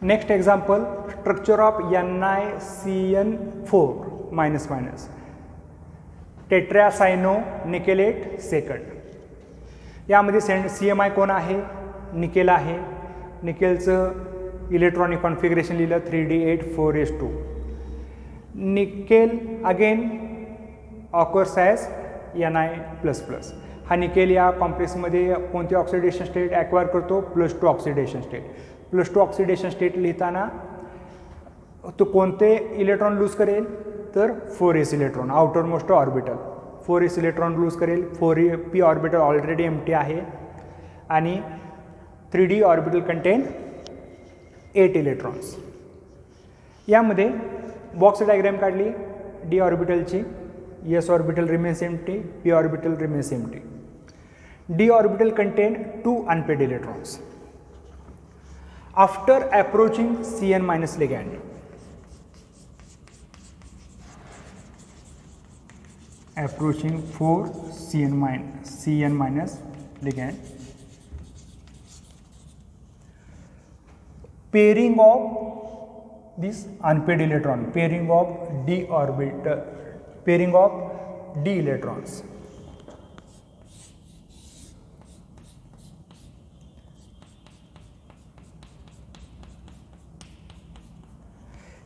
Next example, structure of NiCN4 minus minus tetracyano nickelate second. यामध्ये CMI कोण आहे? Nickel आहे. निकेलचं इलेक्ट्रॉनिक कॉन्फिगरेशन लिहिलं 3D8 4s2. Nickel again occurs as Ni++. हा nickel या कॉम्प्लेक्समध्ये कोणते ऑक्सिडेशन स्टेट ॲक्वायर करतो? +2 ऑक्सिडेशन स्टेट. +2 ऑक्सिडेशन स्टेट लिहिताना तो कोणते इलेक्ट्रॉन लूज करेल? तर 4s electron, outer most orbital 4s electron lose करेल. 4p ऑर्बिटल ऑलरेडी एम्प्टी आहे आणि 3d ऑर्बिटल कंटेन 8 इलेक्ट्रॉन्स. यामध्ये बॉक्स डायग्राम काढली d ऑर्बिटलची. s orbital remains empty, p orbital remains empty. d orbital content 2 unpaired electrons. After approaching CN- ligand, approaching 4 CN- ligand, pairing of this unpaired electron, pairing of d orbital, pairing of d electrons.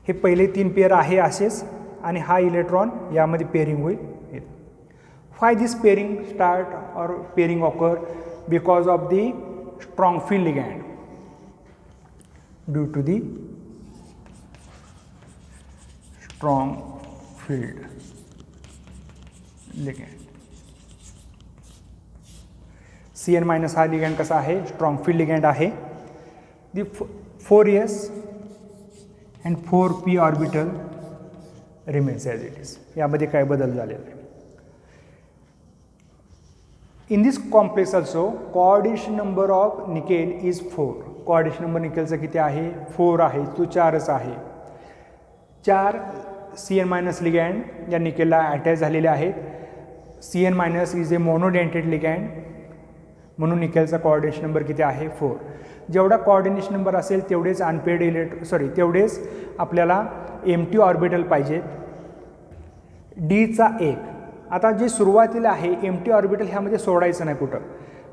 हे पहिले 3 pair आहे असेच आणि हा electron यामध्ये pairing होईल. Why this pairing start or pairing occur? Because of the strong field ligand. Due to the strong field ligand. CN- हा ligand कसा आहे? strong field ligand आहे. The 4s and 4p orbital remains as it is. यामध्ये काय बदल झालेला आहे? In this complex also coordination number of nickel is 4. coordination number निकेलचा किती आहे? 4 आहे. तो 4च आहे. 4 CN- ligand या निकेलला अटॅच झालेले आहेत. CN- is a monodentate ligand म्हणून निकेलचा कोऑर्डिनेशन नंबर किती आहे? 4. जेवढा कोऑर्डिनेशन नंबर असेल तेवढेच अनपेड तेवढेच आपल्याला एम्प्टी ऑर्बिटल पाहिजेत. डीचा 1. आता जे सुरुवातीला आहे एम्प्टी ऑर्बिटल ह्यामध्ये सोडायचं नाही कुठं.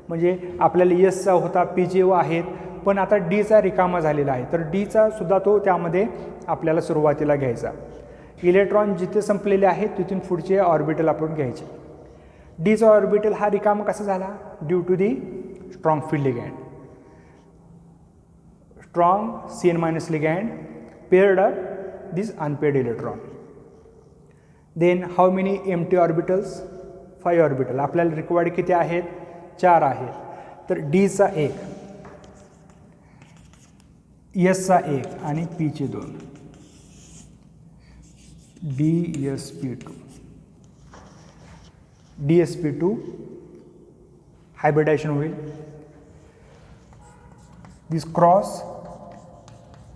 म्हणजे आपल्याला यसचा होता, पीचे आहेत, पण आता डीचा रिकामा झालेला आहे. तर डीचा सुद्धा तो त्यामध्ये आपल्याला सुरुवातीला घ्यायचा. इलेक्ट्रॉन जिथे संपलेले आहेत तिथून पुढचे ऑर्बिटल आपण घ्यायचे. डीचा ऑर्बिटल हा रिकामा कसा झाला? Due to the strong field ligand. Strong CN- ligand paired up this unpaired electron. Then how many empty orbitals? 5 orbital. आपल्याला रिक्वायर्ड किती आहेत? 4 आहेत. तर डीचा 1, एसचा 1 आणि पीचे 2. DsP2 हायब्रिडायझेशन होईल. दिस cross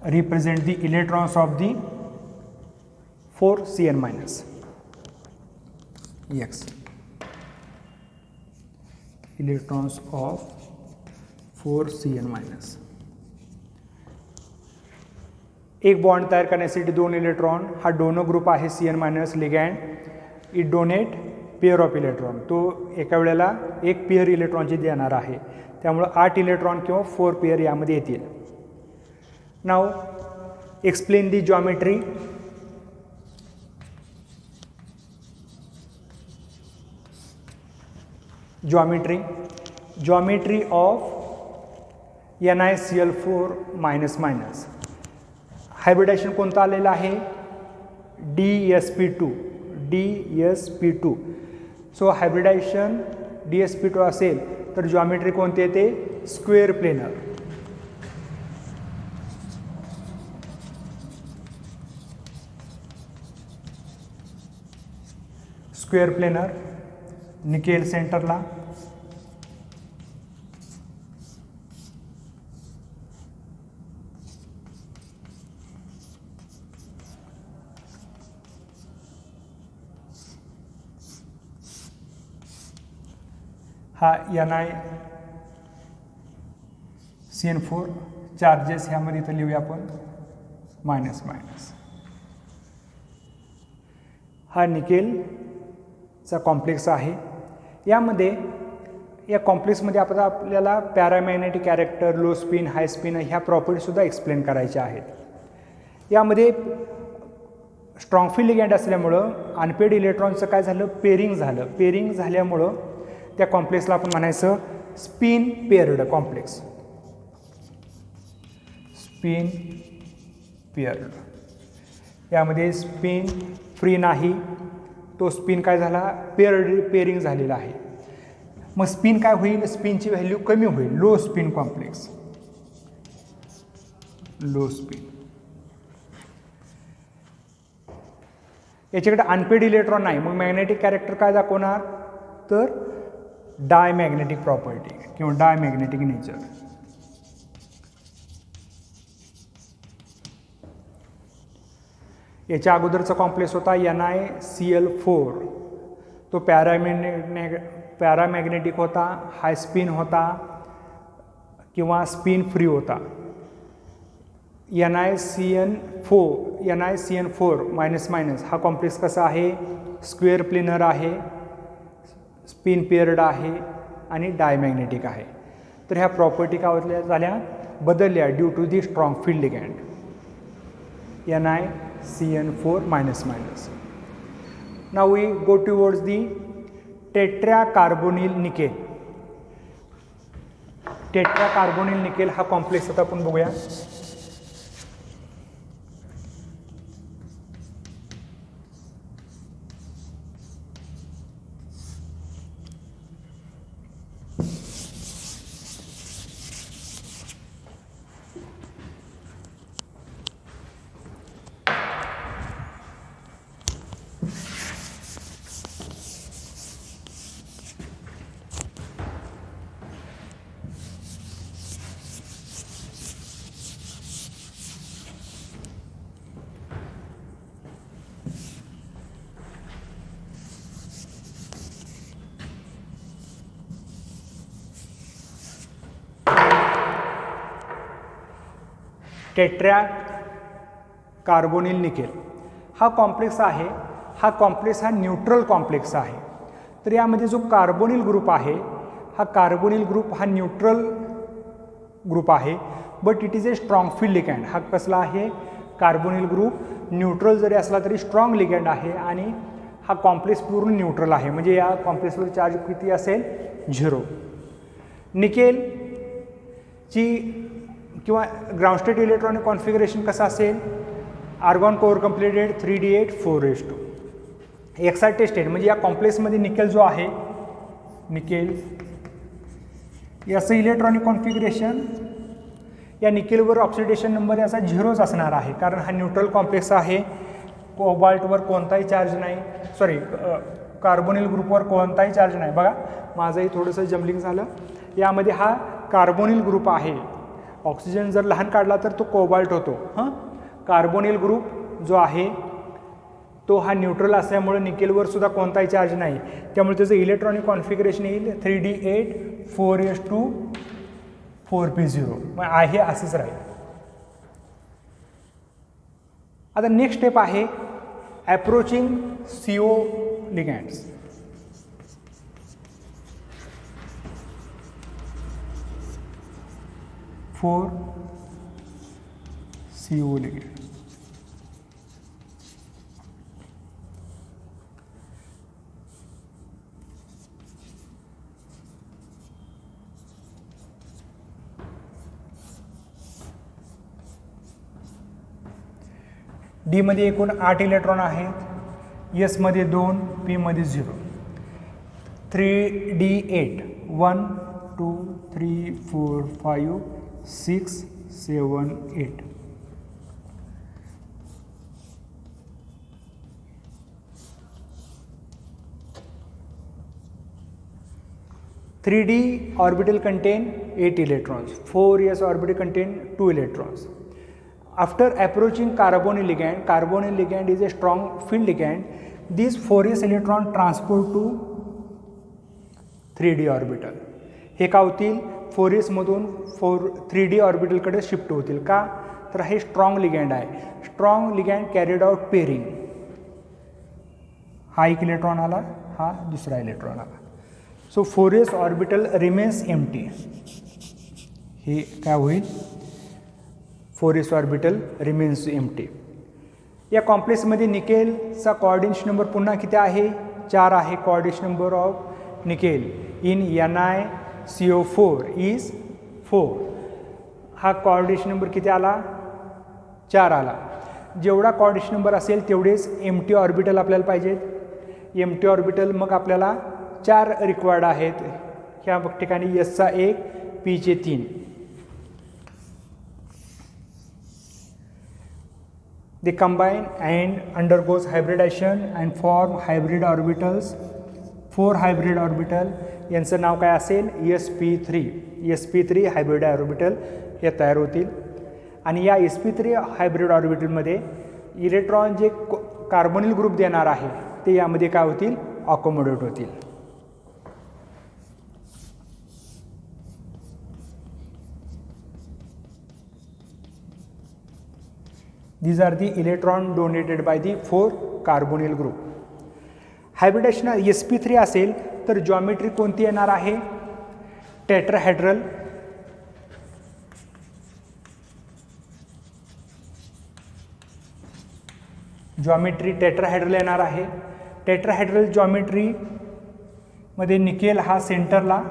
represent the electrons of the 4 CN-. X electrons of 4 CN-. एक बॉन्ड तयार करण्यासाठी 2 इलेक्ट्रॉन. हा डोनो ग्रुप आहे CN- ligand. It donate pair of electron. तो एका वेळेला एक पेअर इलेक्ट्रॉनची देणार आहे. त्यामुळे 8 इलेक्ट्रॉन किंवा 4 पेअर यामध्ये येतील. Now explain the geometry. Geometry of NiCl4-. Hybridisation कोणतं आलेलं आहे? DsP2. सो हायब्रिडायझेशन DsP2 असेल तर जॉमेट्री कोणते येते? Square planar. Square planar. Nickel सेंटरला, हा NiCN4 चार्जेस ह्यामध्ये इथं लिहूया आपण मायनस मायनस. हा निकेलचा कॉम्प्लेक्स आहे. यामध्ये या कॉम्प्लेक्समध्ये आपल्याला पॅरामॅग्नेटिक कॅरेक्टर, लो स्पिन, हाय स्पिन ह्या प्रॉपर्टीसुद्धा एक्सप्लेन करायच्या आहेत. यामध्ये स्ट्रॉंग फील्ड लिगँड असल्यामुळं अनपेड इलेक्ट्रॉनचं काय झालं, पेरिंग झालं. पेरिंग झाल्यामुळं त्या कॉम्प्लेक्सला आपण म्हणायचं spin paired complex. Spin paired. यामध्ये स्पिन फ्री नाही, तो स्पिन काय झाला, पेरिंग झालेला आहे. मग स्पिन काय होईल, स्पिनची व्हॅल्यू कमी होईल, low spin complex. Low spin. याच्याकडे अनपेड इलेक्ट्रॉन नाही, मग मॅग्नेटिक कॅरेक्टर काय दाखवणार, तर डायमॅग्नेटिक प्रॉपर्टी किंवा डायमॅग्नेटिक नेचर. याच्या अगोदरचा कॉम्प्लेक्स होता NiCl4. तो पॅरामॅग्नेटिक होता, हाय स्पिन होता किंवा स्पिन फ्री होता. NiCN4 मायनस मायनस हा कॉम्प्लेक्स कसा आहे, स्क्वेअर प्लेनर आहे, स्पिन पेअर्ड आहे आणि डायमॅग्नेटिक आहे. तर ह्या प्रॉपर्टी काय झाल्या, बदलल्या due to the strong field ligand. NiCN4 minus minus. Now we go towards the tetracarbonyl nickel. Tetracarbonyl nickel हा कॉम्प्लेक्स आता आपण बघूया. टेट्राकार्बोनिल निकेल हा कॉम्प्लेक्स आहे. हा कॉम्प्लेक्स हा न्यूट्रल कॉम्प्लेक्स आहे. तर यामध्ये जो कार्बोनिल ग्रुप आहे, हा कार्बोनिल ग्रुप हा न्यूट्रल ग्रुप आहे, but it is a strong field ligand. हा कसला आहे, कार्बोनिल ग्रुप न्यूट्रल जरी असला तरी स्ट्रॉंग लिगँड आहे आणि हा कॉम्प्लेक्स पूर्ण न्यूट्रल आहे. म्हणजे या कॉम्प्लेक्सवर चार्ज किती असेल, 0. निकेलची किंवा ग्राउंड स्टेट इलेक्ट्रॉनिक कॉन्फिगरेशन कसं असेल, argon core completed 3d8 4s2. Excited state म्हणजे या कॉम्प्लेक्समध्ये निकेल जो आहे, निकेल याचं इलेक्ट्रॉनिक कॉन्फिगरेशन, या निकेलवर ऑक्सिडेशन नंबर याचा 0च असणार आहे, कारण हा न्यूट्रल कॉम्प्लेक्स आहे. कोबाल्टवर कोणताही चार्ज नाही, कार्बोनिल ग्रुपवर कोणताही चार्ज नाही. बघा माझंही थोडंसं जम्बलिंग झालं. यामध्ये हा कार्बोनिल ग्रुप आहे. ऑक्सिजन जर लहान काढला तर तो कोबाल्ट होतो. कार्बोनिल ग्रुप जो आहे तो हा न्यूट्रल असल्यामुळे निकेलवर सुद्धा कोणताही चार्ज नाही, त्यामुळे त्याचं इलेक्ट्रॉनिक कॉन्फिगरेशन येईल 3d8 4s2 4p0. मग आहे असंच राहील. आता नेक्स्ट स्टेप आहे approaching CO लिगँड्स. CO ligand. D मध्ये एकूण 8 इलेक्ट्रॉन आहेत, एस मध्ये 2, पी मध्ये 0. 3d8 1 2 3 4 5 6 7 8. Three D orbital contain 8 electrons. 4s orbital contain 2 electrons. After approaching carbonyl ligand is a strong field ligand. These 4s electron transport to 3d orbital. हे काय होतील, 4s मधून 3d ऑर्बिटलकडे shift होतील. का तर हे स्ट्रॉंग लिगँड आहे. Strong ligand carried out pairing. हा एक इलेक्ट्रॉन आला, हा दुसरा इलेक्ट्रॉन आला. So 4s orbital remains empty. हे काय होईल, 4s ऑर्बिटल रिमेन्स एम्प्टी. या कॉम्प्लेक्समध्ये निकेलचा कोऑर्डिनेशन नंबर पुन्हा किती आहे, 4 आहे. Coordination number of nickel in NiCO4 is 4. हा कोऑर्डिनेशन नंबर किती आला, 4 आला. जेवढा कोऑर्डिनेशन नंबर असेल तेवढेच एम्प्टी ऑर्बिटल आपल्याला पाहिजेत. एम्प्टी ऑर्बिटल मग आपल्याला 4 रिक्वायर्ड आहेत. ह्या ठिकाणी एसचा 1, पीचे 3. They combine and undergoes hybridization and form hybrid orbitals. 4 hybrid orbital यांचं नाव काय असेल, sp3. sp3 हायब्रिड ऑर्बिटल हे तयार होतील. आणि या sp3 हायब्रिड ऑर्बिटलमध्ये इलेक्ट्रॉन जे कार्बोनिल ग्रुप देणार आहे ते यामध्ये काय होतील, अकोमोडेट होतील. These are the electron donated by the 4 carbonyl group. हायब्रिडेशन sp3 असेल तर जॉमेट्री कोणती येणार आहे, टेट्राहेड्रल. जॉमेट्री टेट्राहेड्रल येणार आहे. टेट्राहेड्रल जॉमेट्री मध्ये निकेल हा सेंटरला,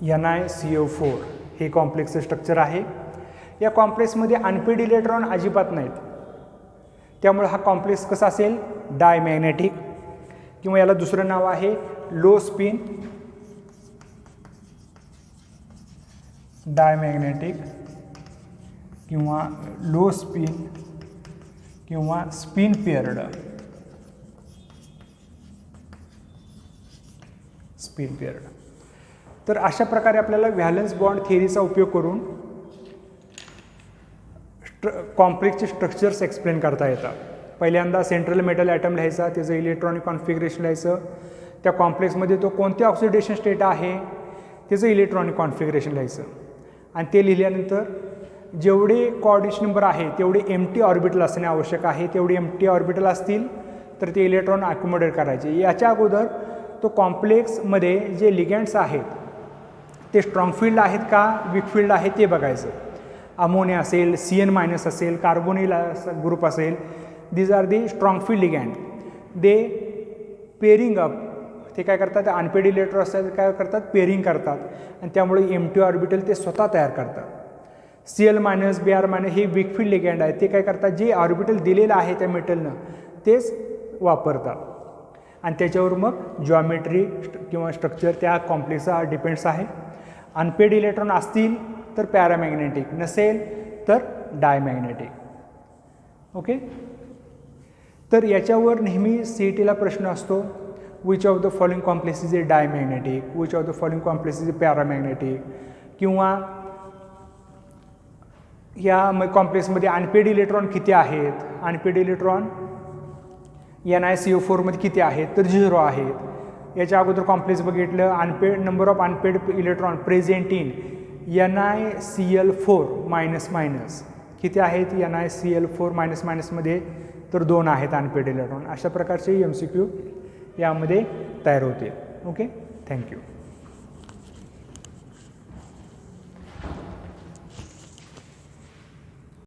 NiCO4 हे कॉम्प्लेक्सचं स्ट्रक्चर आहे. या कॉम्प्लेक्समध्ये अनपेड इलेक्ट्रॉन अजिबात नाहीत. त्यामुळे हा कॉम्प्लेक्स कसा असेल, डायमॅग्नेटिक, किंवा याला दुसरं नाव आहे लो स्पिन डायमॅग्नेटिक, किंवा लो स्पिन, किंवा स्पिन पेअर्ड. Spin paired. तर अशा प्रकारे आपल्याला व्हॅलन्स बॉन्ड थिअरीचा उपयोग करून कॉम्प्लेक्सचे स्ट्रक्चर्स एक्सप्लेन करता येतात. पहिल्यांदा सेंट्रल मेटल ॲटम लिहायचा, त्याचं इलेक्ट्रॉनिक कॉन्फिगरेशन लिहायचं. त्या कॉम्प्लेक्समध्ये तो कोणत्या ऑक्सिडेशन स्टेट आहे त्याचं इलेक्ट्रॉनिक कॉन्फिगरेशन लिहायचं. आणि ते लिहिल्यानंतर जेवढे कोऑर्डिनेशन नंबर आहे तेवढे एम्प्टी ऑर्बिटल असणे आवश्यक आहे. तेवढे एम्प्टी ऑर्बिटल असतील तर ते इलेक्ट्रॉन अकोमोडेट करायचे. याच्या अगोदर तो कॉम्प्लेक्समध्ये जे लिगँड्स आहेत ते स्ट्रॉंग फील्ड आहेत का वीक फील्ड आहे ते बघायचं. अमोनिया असेल, CN- असेल, कार्बोनिल ग्रुप असेल, these are the strong field ligand. They pairing up, ते काय करतात, अनपेड इलेक्ट्रॉन असतात काय करतात, पेरिंग करतात. आणि त्यामुळे एम्प्टी ऑर्बिटल ते स्वतः तयार करतात. Cl- Br- हे वीक फील्ड लिगँड आहे. ते काय करतात, जे ऑर्बिटल दिलेलं आहे त्या मेटलनं तेच वापरतात. आणि त्याच्यावर मग जॉमेट्री किंवा स्ट्रक्चर त्या कॉम्प्लेक्सचा डिपेंड्स आहे. अनपेड इलेक्ट्रॉन असतील तर पॅरामॅग्नेटिक, नसेल तर डायमॅग्नेटिक. ओके. तर याच्यावर नेहमी CETला प्रश्न असतो, which of the following complex is a diamagnetic, which of the following complex is a paramagnetic, किंवा या कॉम्प्लेक्समध्ये अनपेड इलेक्ट्रॉन किती आहेत. अनपेड इलेक्ट्रॉन NiCO4 मध्ये किती आहेत तर 0 आहेत. याच्या अगोदर कॉम्प्लेक्स बघितलं, unpaired number of unpaired electron present in NiCl4- किती आहेत NiCl4- मध्ये तर 2 आहेत अनपेड इलेक्ट्रॉन. अशा प्रकारचे MCQ यामध्ये तयार होते. Okay, thank you.